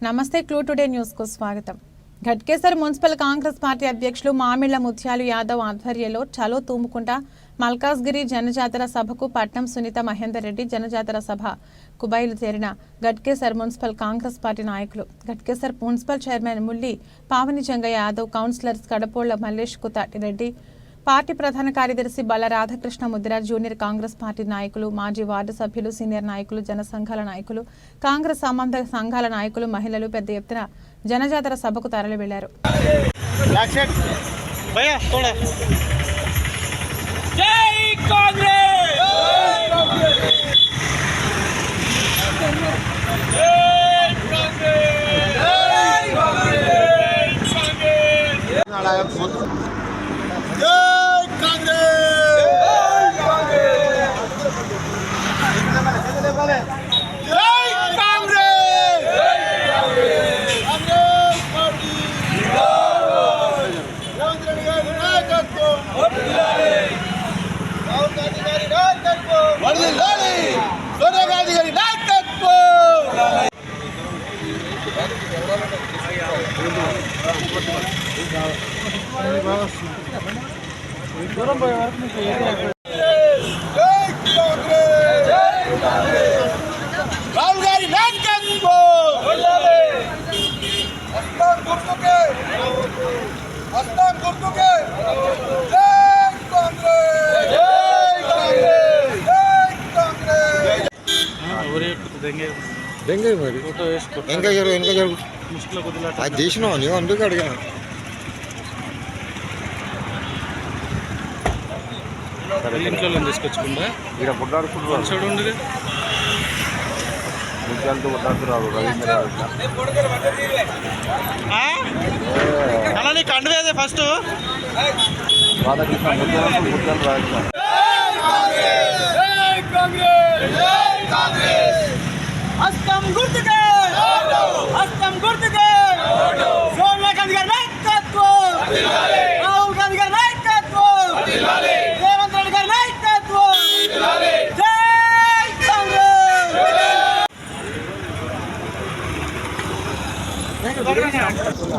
నమస్తే clue today news కు స్వాగతం. ఘట్కేసర్ మున్సిపల్ కాంగ్రెస్ పార్టీ అధ్యక్షులు మామిళ్ల ముత్యాలు యాదవ్ ఆధ్వర్యంలో చలో తూముకుంట మల్కాజ్గిరి జనజాతర సభకు పట్నం సునీత మహేందర్ రెడ్డి జనజాతర సభ కుబైలు చేరిన ఘట్కేసర్ మున్సిపల్ కాంగ్రెస్ పార్టీ నాయకులు. Ghatkesar municipal chairman Mulli Pavani Jangaiah Yadav, councillors Kadapolla Mallesh Kutati Reddy, party ప్రధాన కార్యదర్శి బల్ల రాధాకృష్ణ ముద్దిరాజ్, జూనియర్ కాంగ్రెస్ పార్టీ నాయకులు, మాజీ వార్డు సభ్యులు, సీనియర్ నాయకులు, జన సంఘాల నాయకులు, కాంగ్రెస్ సంబంధ సంఘాల నాయకులు, మహిళలు పెద్ద ఎత్తున జనజాతర సభకు తరలి వెళ్లారు. అది తీసినావు నీవు, అందుకు అడిగాను. ఇంట్లో తీసుకొచ్చుకుందా ఇక్కడ బుడ్డాడుకుంటున్నాడు, చూడండి ముత్యాలతో బుడ్డాడుతున్నారు. అలా నీ కండు వేదే ఫస్ట్ రాధాకృష్ణ ముత్యాలు రాధాకృష్ణ. హస్తం గుర్తుకే, హస్తం